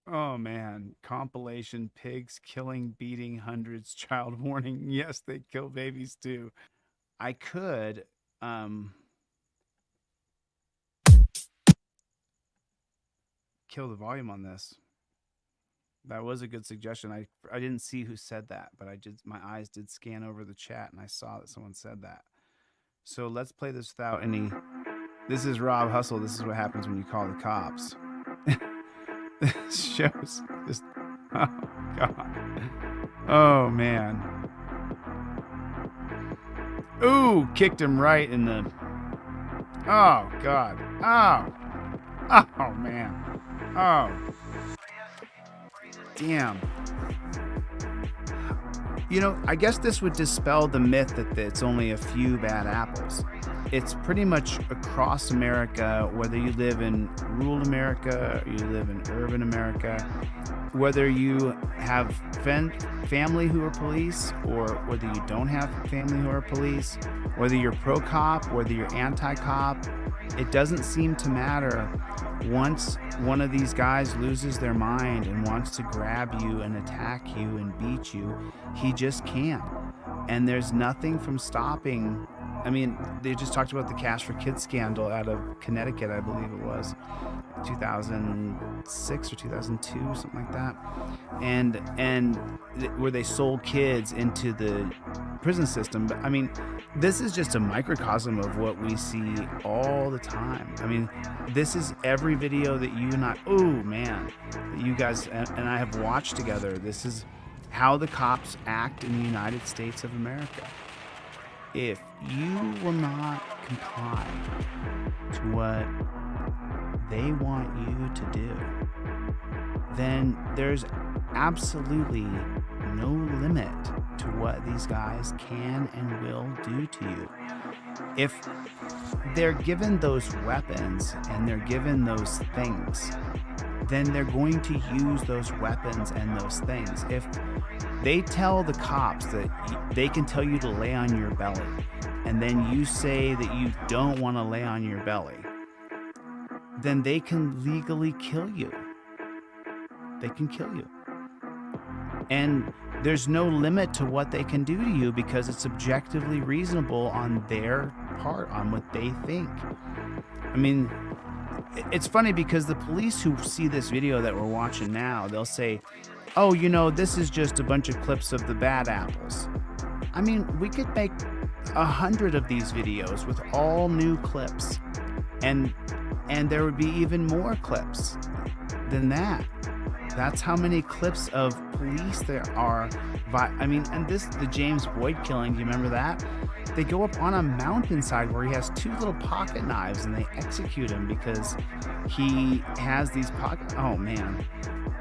Oh man, compilation pigs killing, beating hundreds, child warning. Yes, they kill babies too. I could um kill the volume on this. That was a good suggestion. I didn't see who said that, but I did my eyes did scan over the chat and I saw that someone said that. So let's play this without any. This is Rob Hustle. This is what happens when you call the cops. This shows just oh god. Oh man. Ooh, kicked him right in the. Oh god. Oh. Oh man. Oh damn. You know, I guess this would dispel the myth that it's only a few bad apples. It's pretty much across America, whether you live in rural America or you live in urban America, whether you have family who are police or whether you don't have family who are police, whether you're pro cop, whether you're anti cop, it doesn't seem to matter. Once one of these guys loses their mind and wants to grab you and attack you and beat you, he just can't. And there's nothing from stopping. I mean, they just talked about the Cash for Kids scandal out of Connecticut, I believe it was 2006 or 2002, something like that. And where they sold kids into the prison system. But I mean, this is just a microcosm of what we see all the time. I mean, this is every video that you and I, oh man, that you guys and I have watched together. This is how the cops act in the United States of America. If you will not comply to what they want you to do, then there's absolutely no limit to what these guys can and will do to you. If they're given those weapons and they're given those things, then they're going to use those weapons and those things. If they tell the cops that they can tell you to lay on your belly, and then you say that you don't want to lay on your belly, then they can legally kill you. They can kill you. And there's no limit to what they can do to you because it's objectively reasonable on their part, on what they think. I mean, it's funny because the police who see this video that we're watching now, they'll say, oh, you know, this is just a bunch of clips of the bad apples. I mean, we could make 100 of these videos with all new clips, and there would be even more clips than that. That's how many clips of police there are. I mean, and the James Boyd killing, do you remember that? They go up on a mountainside where he has two little pocket knives and they execute him because he has these oh man.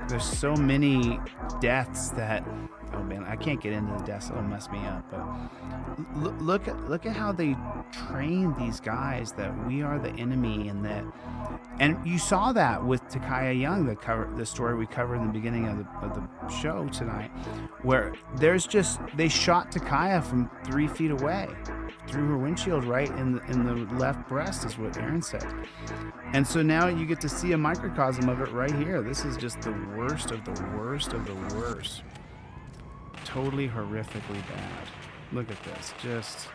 There's so many deaths that, oh man, I can't get into the deaths, it'll mess me up. But look at how they train these guys that we are the enemy, and you saw that with Takaya Young, the story we covered in the beginning of the show tonight, where they shot Takaya from 3 feet away through her windshield, right in the left breast, is what Aaron said. And so now you get to see a microcosm of it right here. This is just the worst of the worst of the worst. Totally horrifically bad. Look at this. Just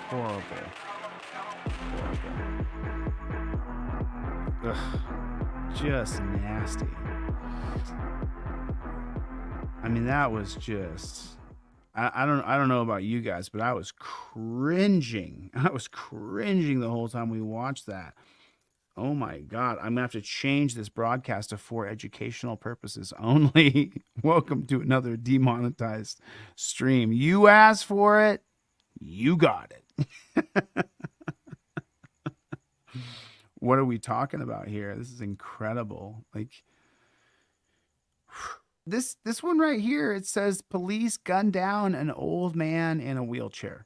horrible. Horrible. Ugh. Just nasty. I mean, that was just... I don't know about you guys, but I was cringing. I was cringing the whole time we watched that. Oh my God, I'm gonna have to change this broadcast to for educational purposes only. Welcome to another demonetized stream. You asked for it, you got it. What are we talking about here? This is incredible. Like this one right here, it says police gunned down an old man in a wheelchair.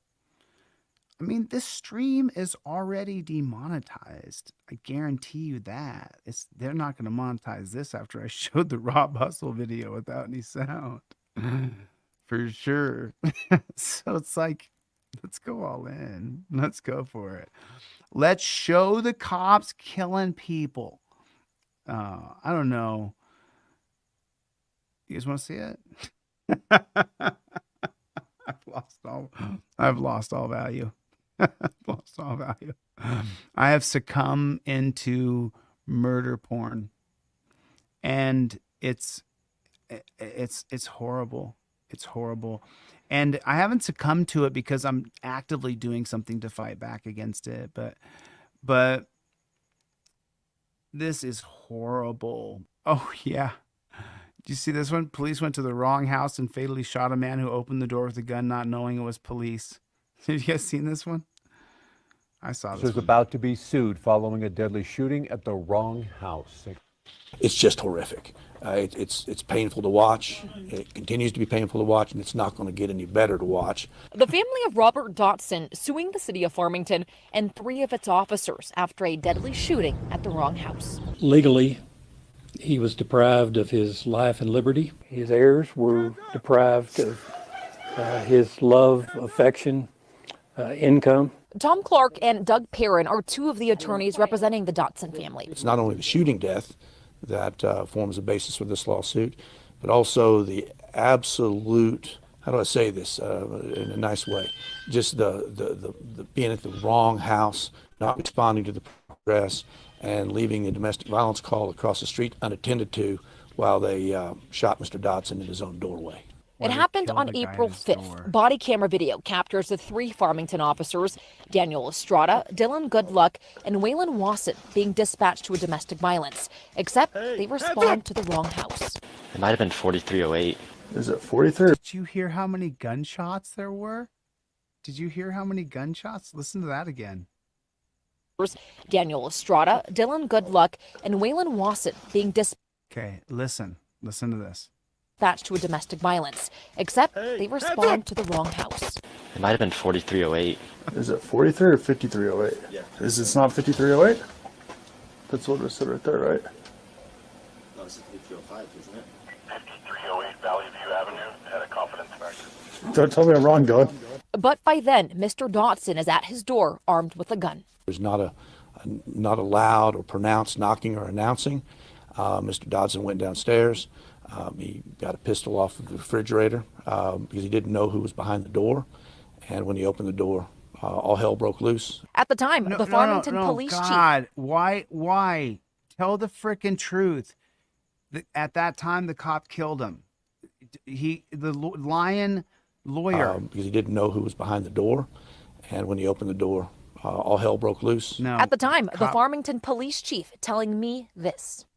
I mean, this stream is already demonetized. I guarantee you that. They're not going to monetize this after I showed the Rob Hustle video without any sound. For sure. So it's like, let's go all in. Let's go for it. Let's show the cops killing people. I don't know. You guys want to see it? I've lost all value. I've lost all value. I have succumbed into murder porn, and it's horrible. It's horrible. And I haven't succumbed to it because I'm actively doing something to fight back against it, but this is horrible. Oh yeah. Did you see this one? Police went to the wrong house and fatally shot a man who opened the door with a gun, not knowing it was police. Have you guys seen this one? I saw this. Is about to be sued following a deadly shooting at the wrong house. It's just horrific. It's painful to watch. It continues to be painful to watch, and it's not going to get any better to watch. The family of Robert Dotson suing the city of Farmington and 3 of its officers after a deadly shooting at the wrong house. Legally, he was deprived of his life and liberty. His heirs were deprived of his love, affection, income. Tom Clark and Doug Perrin are 2 of the attorneys representing the Dotson family. It's not only the shooting death that forms the basis for this lawsuit, but also the absolute, how do I say this in a nice way, just the being at the wrong house, not responding to the progress, and leaving the domestic violence call across the street unattended to while they shot Mr. Dotson in his own doorway. It happened on April 5th. Body camera video captures the 3 Farmington officers, Daniel Estrada, Dylan Goodluck, and Waylon Wasson, being dispatched to a domestic violence, except they respond to the wrong house. It might have been 4308. Is it 43? Did you hear how many gunshots there were? Did you hear how many gunshots? Listen to that again. Daniel Estrada, Dylan Goodluck, and Waylon Wasson being dispatched. Okay, listen to this. To a domestic violence, except they respond to the wrong house. It might have been 4308. Is it 43 or 5308? Yeah. Is it not 5308? That's what it said right there, right? No, it's 5305, isn't it? 5308 Valley View Avenue, had a confidence mark. Don't tell me I'm wrong, God. But by then, Mr. Dotson is at his door, armed with a gun. There's not a loud or pronounced knocking or announcing. Mr. Dotson went downstairs. He got a pistol off of the refrigerator because he didn't know who was behind the door. And when he opened the door, all hell broke loose. At the time, the Farmington police God, chief. Why? Tell the frickin' truth. At that time, the cop killed him. The lion lawyer. Because he didn't know who was behind the door. And when he opened the door, all hell broke loose. No. At the time, the Farmington police chief telling me this.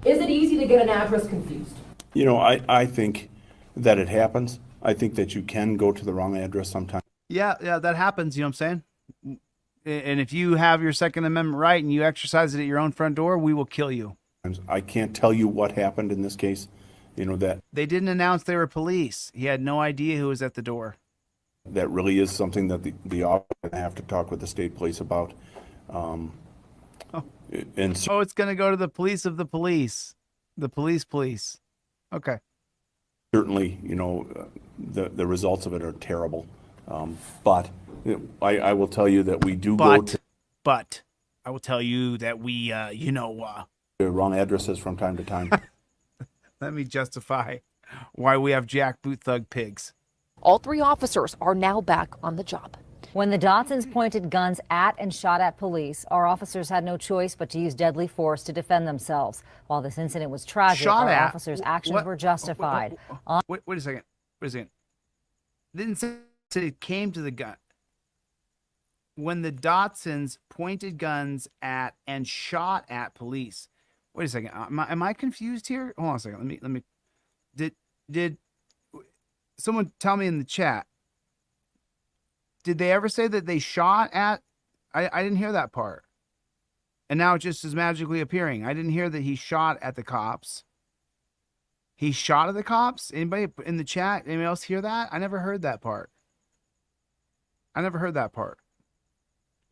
Is it easy to get an address confused? You know, I think that it happens. I think that you can go to the wrong address sometimes. Yeah, that happens. You know what I'm saying? And if you have your Second Amendment right and you exercise it at your own front door, we will kill you. I can't tell you what happened in this case. You know, that they didn't announce they were police. He had no idea who was at the door. That really is something that the officer have to talk with the state police about. And so, it's going to go to the police of the police. The police. Okay. Certainly, you know, the results of it are terrible. But I will tell you that we do go to... But I will tell you that we, the wrong addresses from time to time. Let me justify why we have jackboot thug pigs. All 3 officers are now back on the job. When the Dotsons pointed guns at and shot at police, our officers had no choice but to use deadly force to defend themselves. While this incident was tragic, our officers' actions were justified. Wait a second. Didn't say it came to the gun. When the Dotsons pointed guns at and shot at police. Wait a second. Am I confused here? Hold on a second. Let me. Did someone tell me in the chat? Did they ever say that they shot at? I didn't hear that part. And now it just is magically appearing. I didn't hear that he shot at the cops. He shot at the cops? Anybody in the chat? Anybody else hear that? I never heard that part.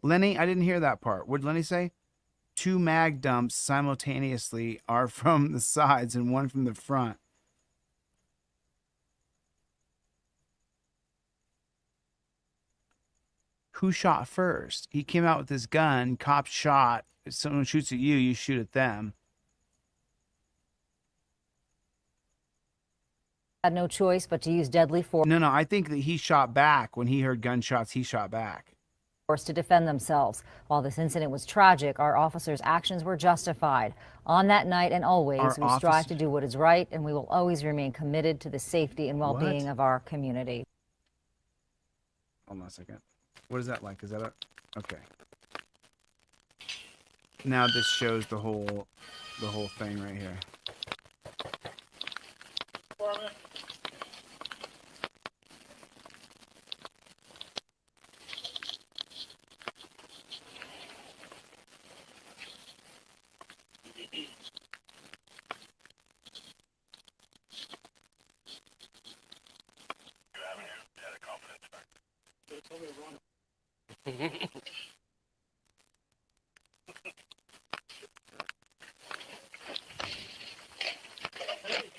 Lenny, I didn't hear that part. What did Lenny say? 2 mag dumps simultaneously are from the sides and 1 from the front. Who shot first? He came out with his gun. Cop shot. If someone shoots at you, you shoot at them. had no choice but to use deadly force. No, I think that he shot back. When he heard gunshots, he shot back. To defend themselves. While this incident was tragic, our officers' actions were justified. On that night and always, we strive to do what is right, and we will always remain committed to the safety and well-being of our community. Hold on a second. What is that like? Is that a... Okay. Now this shows the whole thing right here.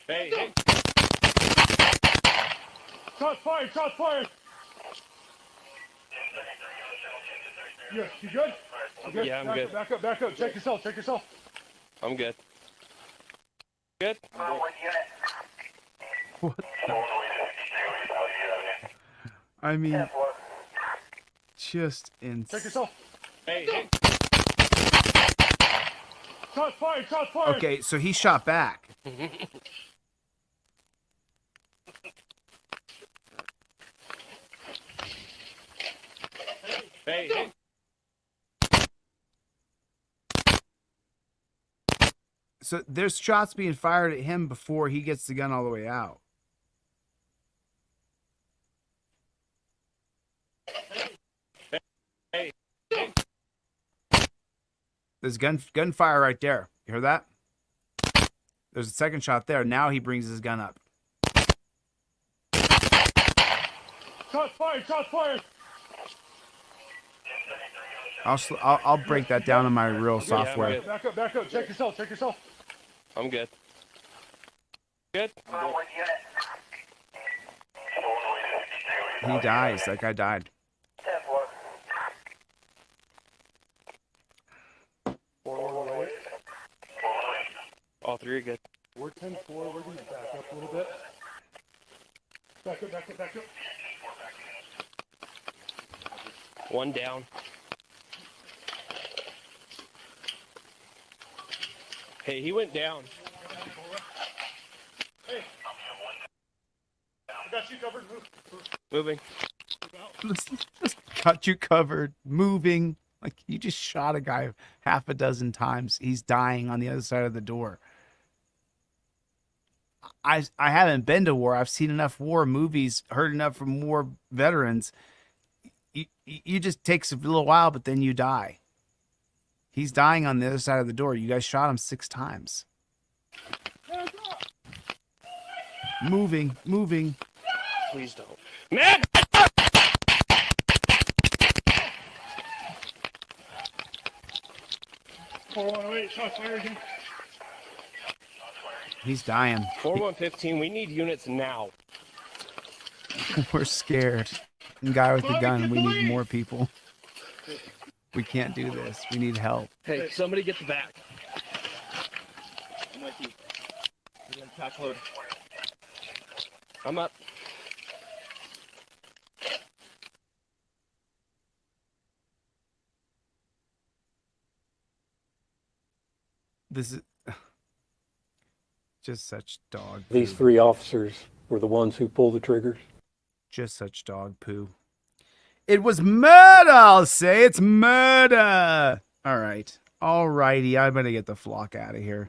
Hey. Shots fired! Shots fired! You good? Yeah, I'm good. Back up. Check yourself. I'm good. Good? What the... I mean, just insane. Check yourself. Hey. Shots fired! Okay, so he shot back. Hey. So there's shots being fired at him before he gets the gun all the way out. Hey. There's gunfire right there. You heard that? There's a second shot there. Now he brings his gun up. Shots fired! I'll break that down in my real software. Yeah, Back up. Check yourself. I'm good. Good? He dies. That guy died. All three are good. We're 10-4. We're going to back up a little bit. Back up. One down. Hey, he went down. Hey. I got you covered. Moving. Just got you covered. Moving. Like, you just shot a guy half a dozen times. He's dying on the other side of the door. I haven't been to war. I've seen enough war movies, heard enough from war veterans. You just takes a little while, but then you die. He's dying on the other side of the door. You guys shot him 6 times. Moving. Please don't. Man! Shots fired again. He's dying. 4115, we need units now. We're scared. The guy with the gun, we need more people. We can't do this. We need help. Hey, somebody get the back. I'm with you. We're gonna pack load. I'm up. This is just such dog poo. These 3 officers were the ones who pulled the triggers. Just such dog poo. It was murder, I'll say. It's murder. All right. All righty. I better get the flock out of here.